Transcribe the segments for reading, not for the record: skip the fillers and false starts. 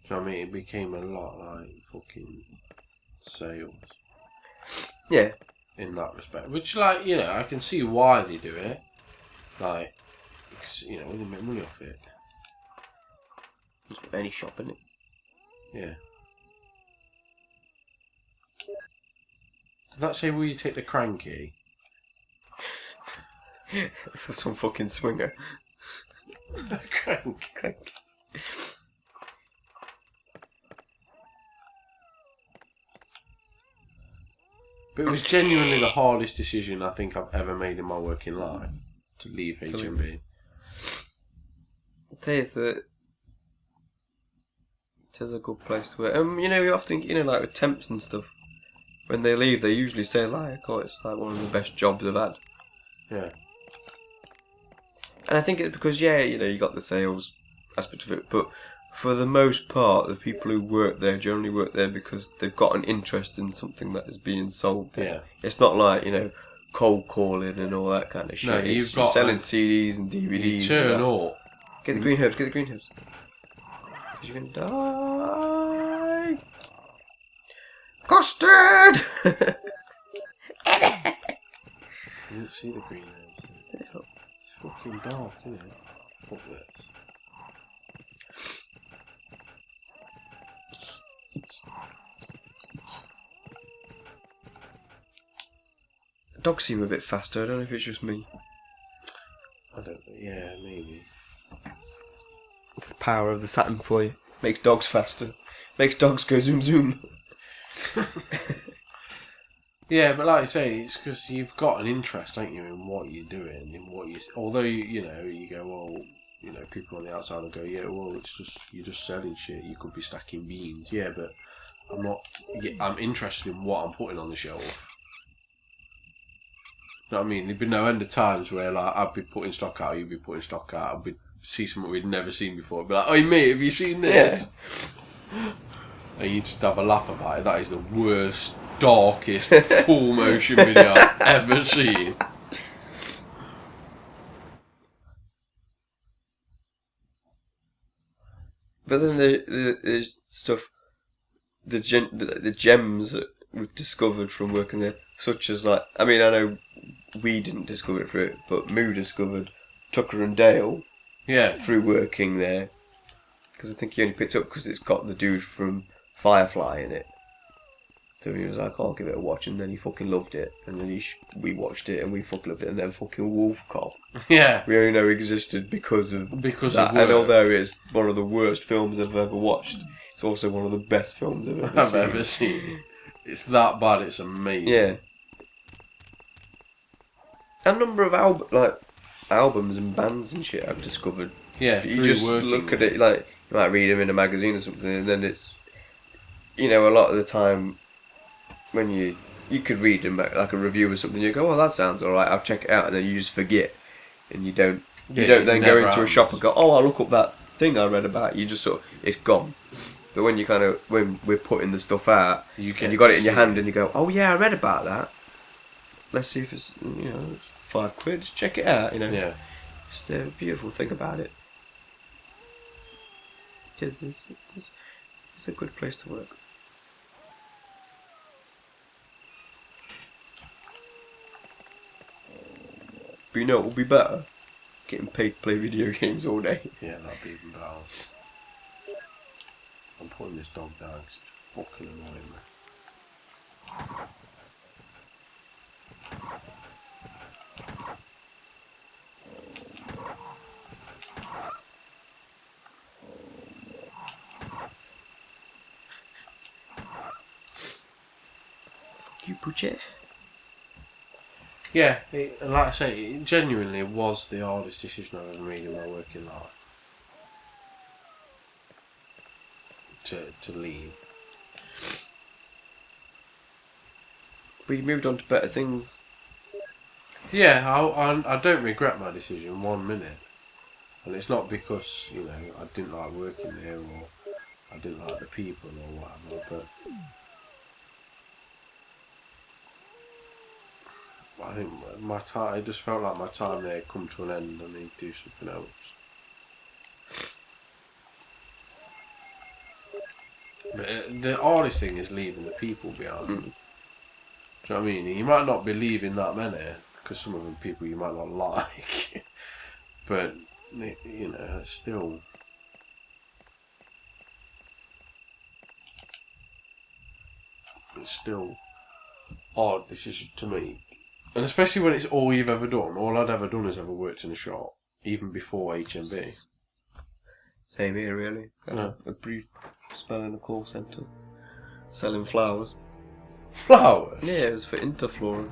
Do you know what I mean? It became a lot like fucking sales. Yeah. In that respect. Which, like, you know, I can see why they do it. Like, because, you know, they make money off it. Any shop, isn't it? Yeah. Did that say will you take the cranky? Some fucking swinger. Cranks. But it was genuinely the hardest decision I think I've ever made in my working life to leave HMB. I'll tell you, it is a good place to work. You know, you often, you know, like with temps and stuff, when they leave, they usually say like, "Oh, it's like one of the best jobs I've had." Yeah. And I think it's because, yeah, you know, you got the sales aspect of it, but for the most part, the people who work there generally work there because they've got an interest in something that is being sold there. Yeah. It's not like, you know, cold calling and all that kind of shit. No, you're selling CDs and DVDs. You turn up. Get the green herbs, get the green herbs. Because you're going to die. Custard! I didn't see the green herbs. It's fucking dark, isn't it? Fuck this. Dogs seem a bit faster. I don't know if it's just me. I don't know. Yeah, maybe. It's the power of the Saturn for you. Makes dogs faster. Makes dogs go zoom zoom. Yeah, but like I say, it's because you've got an interest, don't you, in what you're doing, in what you. Although you know, you go, well, you know, people on the outside will go, yeah, well, it's just you're just selling shit. You could be stacking beans, yeah, but I'm not. I'm interested in what I'm putting on the shelf. You know what I mean? There'd be no end of times where like I'd be putting stock out, you'd be putting stock out, I'd see something we'd never seen before. I'd be like, oh mate, have you seen this? Yeah. And you'd just have a laugh about it. That is the worst, darkest full motion video I've ever seen. But then the stuff, the gems that we've discovered from working there, such as like, I mean, I know we didn't discover it for it, but Moo discovered Tucker and Dale. Yeah. Through working there, because I think he only picked up because it's got the dude from Firefly in it. So he was like, "Oh, I'll give it a watch," and then he fucking loved it, and then we watched it and we fucking loved it, and then fucking Wolf Cop. Yeah. We only know existed because of that. Of and although it's one of the worst films I've ever watched, it's also one of the best films I've ever seen. It's that bad. It's amazing. Yeah. A number of albums and bands and shit I've discovered. Yeah. If you just look at it, like you might read them in a magazine or something, and then it's, you know, a lot of the time when you could read them like a review or something, you go, "Oh, that sounds alright, I'll check it out," and then you just forget, and you don't then go into a shop and go, "Oh, I'll look up that thing I read about." You just sort of, it's gone. But when you when we're putting the stuff out, and you got it in your hand, and you go, "Oh yeah, I read about that. Let's see if it's, you know, it's £5. Just check it out." You know. Yeah. It's the beautiful thing about it. It's a good place to work. But you know, it will be better getting paid to play video games all day. Yeah, that'd be even better. I'm putting this dog down because it's fucking annoying me. You put it. Yeah, and like I say, it genuinely was the hardest decision I've ever made in my working life. To leave. But you moved on to better things. Yeah, I don't regret my decision 1 minute. And it's not because, you know, I didn't like working there or I didn't like the people or whatever, but I think my time, it just felt like my time there had come to an end and I need to do something else. The hardest thing is leaving the people behind. Do you know what I mean? You might not be leaving that many, because some of them people you might not like. But, you know, it's still... It's still hard decision to make. And especially when it's all you've ever done. All I'd ever done is ever worked in a shop, even before HMB. Same here, really. A brief spell in a call centre. Selling flowers. Flowers? Yeah, it was for Interflora.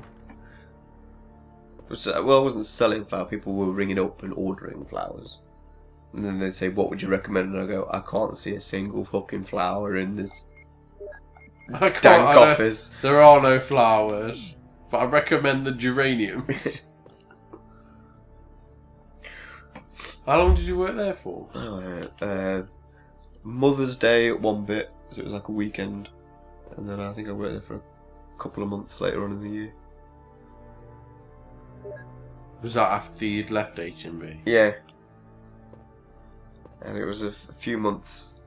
Which, well, I wasn't selling flowers. People were ringing up and ordering flowers. And then they'd say, what would you recommend? And I go, I can't see a single fucking flower in this dank office. There are no flowers, but I recommend the geraniums. How long did you work there for? Mother's Day at one bit, so it was like a weekend, and then I think I worked there for a couple of months later on in the year. Was that after you'd left H&B? Yeah. And it was a few months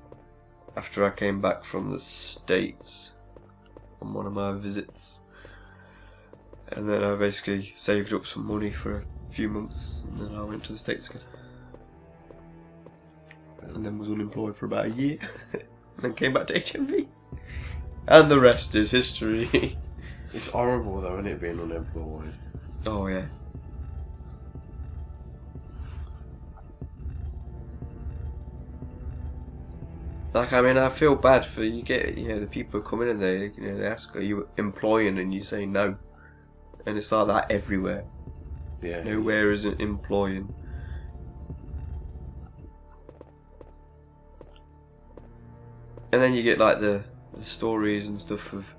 after I came back from the States on one of my visits. And then I basically saved up some money for a few months, and then I went to the States again. And then was unemployed for about a year. And then came back to HMV. And the rest is history. It's horrible though, isn't it, being unemployed? Oh yeah. Like, I mean, I feel bad for you. Get, you know, the people who come in and they ask, "Are you employing?" and you say no, and it's like that everywhere. Yeah. Nowhere isn't employing. And then you get like the stories and stuff of,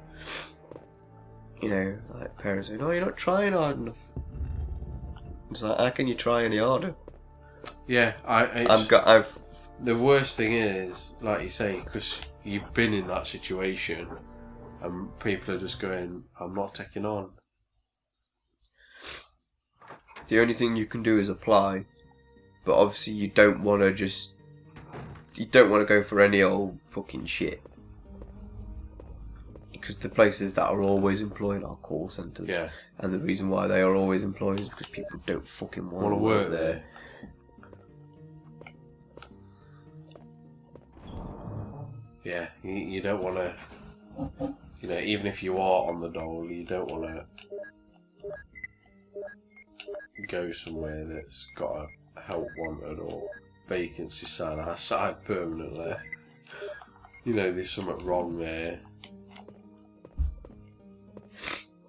you know, like parents saying, "Oh, you're not trying hard enough." It's like, how can you try any harder? Yeah, I've. The worst thing is, like you say, because you've been in that situation, and people are just going, "I'm not taking on." The only thing you can do is apply, but obviously you don't want to go for any old fucking shit. Because the places that are always employed are call centres. Yeah. And the reason why they are always employed is because people don't fucking want to work there. Yeah, you don't want to, you know, even if you are on the dole, you don't want to go somewhere that's got a help wanted or vacancy sign outside permanently. You know, there's something wrong there.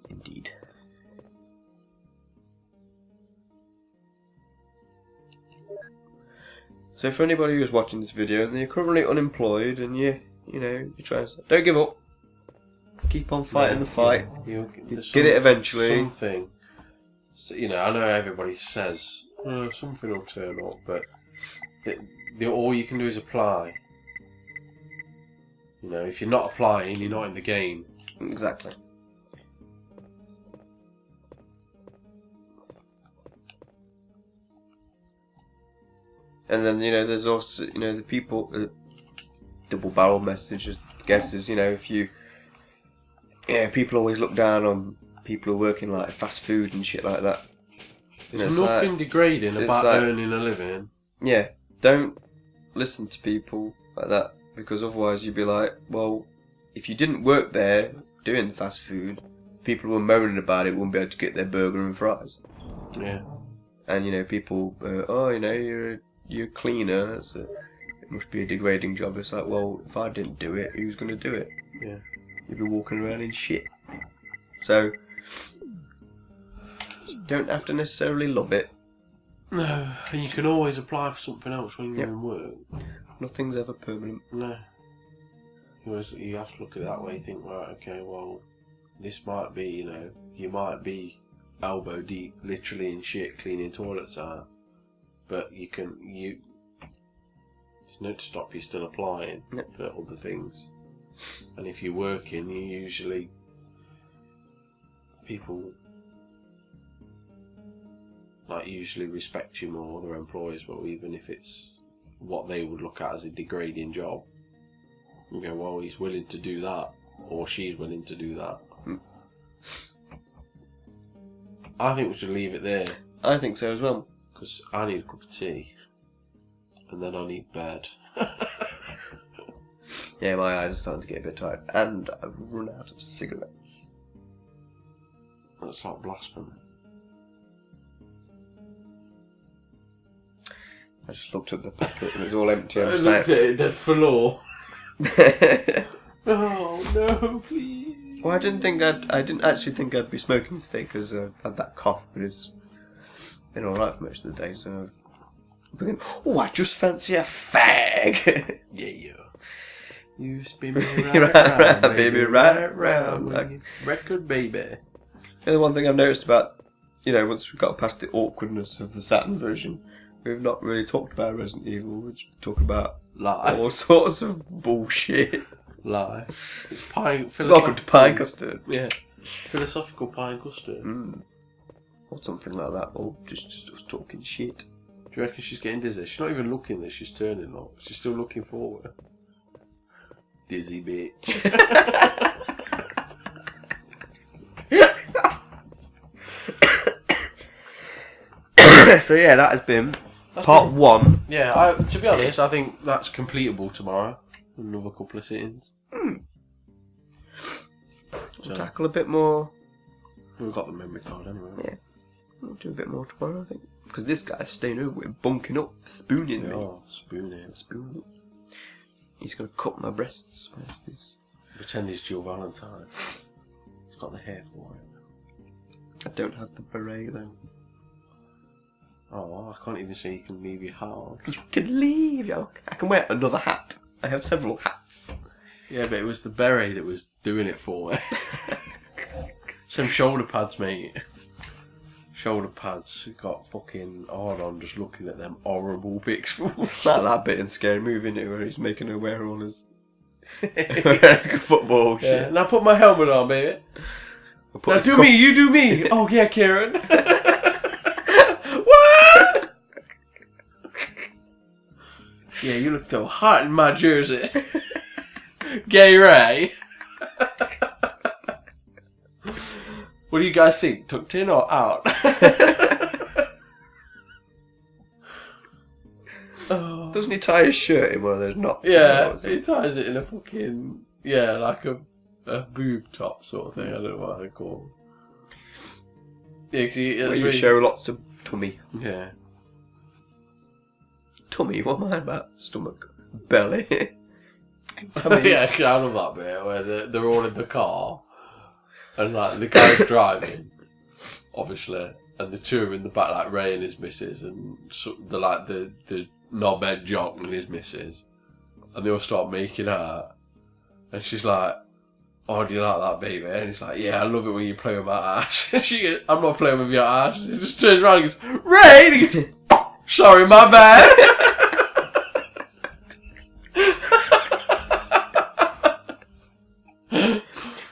Indeed. So for anybody who's watching this video and you're currently unemployed and you're trying to, don't give up. Keep on fighting the fight. You'll get it eventually. Something. So, you know, I know everybody says something will turn up, but all you can do is apply. You know, if you're not applying, you're not in the game. Exactly. And then, you know, there's also, you know, the people, double barrel messages, guesses, you know, people always look down on people who are working like fast food and shit like that. There's nothing degrading about earning a living. Yeah, don't listen to people like that, because otherwise you'd be like, well, if you didn't work there doing the fast food, people who were moaning about it wouldn't be able to get their burger and fries. Yeah. And, you know, people, you know, you're a cleaner, it must be a degrading job. It's like, well, if I didn't do it, who's going to do it? Yeah. You'd be walking around in shit. So, you don't have to necessarily love it. No, and you can always apply for something else when you're in work. Nothing's ever permanent. No. You have to look at it that way, think, right, okay, well, this might be, you know, you might be elbow deep, literally in shit, cleaning toilets out. But there's no to stop you still applying for other things. And if you're working, people usually respect you more, their employers will, even if it's what they would look at as a degrading job. You go, well, he's willing to do that, or she's willing to do that. I think we should leave it there. I think so as well. Because I need a cup of tea. And then I need bed. Yeah, my eyes are starting to get a bit tired. And I've run out of cigarettes. That's like blasphemy. I just looked at the packet and it's all empty. I looked at it dead for law. Oh, no, please. Well, I didn't actually think I'd be smoking today because I've had that cough, but it's been alright for most of the day, so I've been, I just fancy a fag. Yeah. You spin me right round, baby, right round, like record, baby. The one thing I've noticed about, once we got past the awkwardness of the Saturn version, we've not really talked about Resident Evil, which talk about all sorts of bullshit. Lie. It's Welcome to PieNCustard. Yeah. Philosophical PieNCustard. Or something like that, or just us talking shit. Do you reckon she's getting dizzy? She's not even looking there, she's turning up. She's still looking forward. Dizzy bitch. So yeah, that has been part 1. Yeah, to be honest, I think that's completable tomorrow. Another couple of sittings. We'll tackle a bit more. We've got the memory card anyway. Yeah. We'll do a bit more tomorrow, I think. Because this guy's staying over with, bunking up, spooning me. Oh, spooning. He's going to cut my breasts. Pretend he's Jill Valentine. He's got the hair for it. I don't have the beret though. Oh, I can't even say you can leave your hat on. You can leave, yo. I can wear another hat. I have several hats. Yeah, but it was the beret that was doing it for me. Some shoulder pads, mate. Shoulder pads got fucking hard on just looking at them horrible pixels. Like that bit in Scary Movie, innit, where he's making her wear all his American football shit. Yeah, now put my helmet on, baby. Now do me, you do me. Oh yeah, Kieran. What? Yeah, you look so hot in my jersey. Gay Ray. What do you guys think? Tucked in or out? Oh. Doesn't he tie his shirt in one of those knots? Yeah, he ties it in a fucking... Yeah, like a boob top sort of thing. I don't know what they call it. Yeah, cause you really... show lots of tummy. Yeah. Tummy? What am I about? Stomach. Belly. Yeah, I love that bit where they're all in the car and like the guy's driving, obviously, and the two are in the back, like Ray and his missus, and so, the knobhead jock and his missus, and they all start making out, and she's like, "Oh, do you like that, baby?" And he's like, "Yeah, I love it when you play with my ass." And she goes, "I'm not playing with your ass." And he just turns around and goes, "Ray!" And he goes, "Sorry, my bad."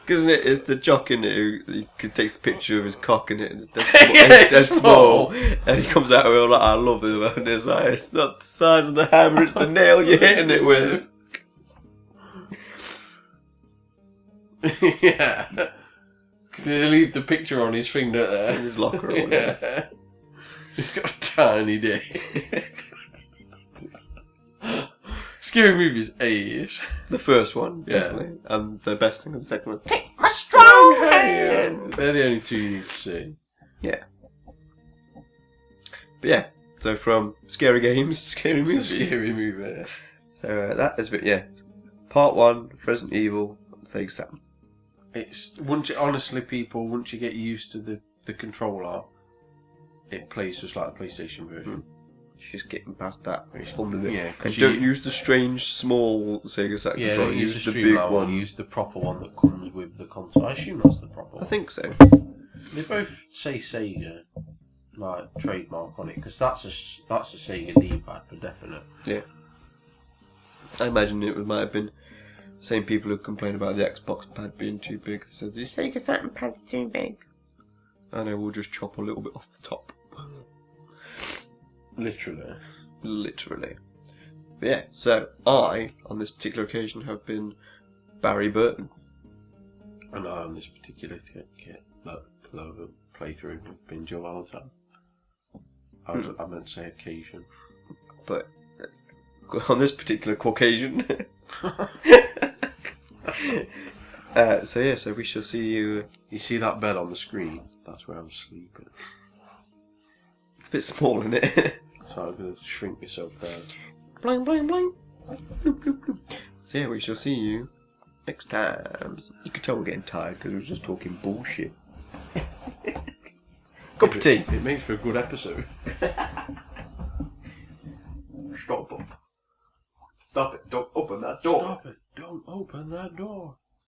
Isn't it? It's the jock in it who takes the picture of his cock in it and it's dead small, it's dead small. And he comes out with all like, "I love it," and it's like, "It's not the size of the hammer, it's the nail you're hitting it with." Yeah, because they leave the picture on his finger there in his locker. Or yeah, he's got a tiny dick. Scary Movies 8. The first one, definitely. Yeah. And the best thing of the second one, "Take my strong hand." They're the only two you need to see. Yeah. But yeah, so from Scary Games, Scary Movies. Scary Movie. So that has been, part 1 of Resident Evil on Sega Saturn. It's, honestly, people, once you get used to the controller, it plays just like the PlayStation version. Just getting past that. It's fun with it. Yeah, and don't use the strange small Sega Saturn controller. Use the big one. Use the proper one that comes with the console. I assume that's the proper one. I think so. They both say Sega, like trademark on it, because that's a Sega D-pad for definite. Yeah. I imagine it might have been the same people who complain about the Xbox pad being too big. So the Sega Saturn pad's too big. I know, we'll just chop a little bit off the top. Literally. But yeah, so I, on this particular occasion, have been Barry Burton. And I, on this particular playthrough, have been Joe Valentine. I meant to say occasion. But on this particular Caucasian. So we shall see you. You see that bed on the screen? That's where I'm sleeping. It's a bit small, isn't it? So I'm going to shrink myself down. Bling, bling, bling. Bloop, bloop, bloop. So yeah, we shall see you next time. You can tell we're getting tired because we're just talking bullshit. Cup of tea. It makes for a good episode. Stop it. Stop it. Don't open that door. Stop it. Don't open that door.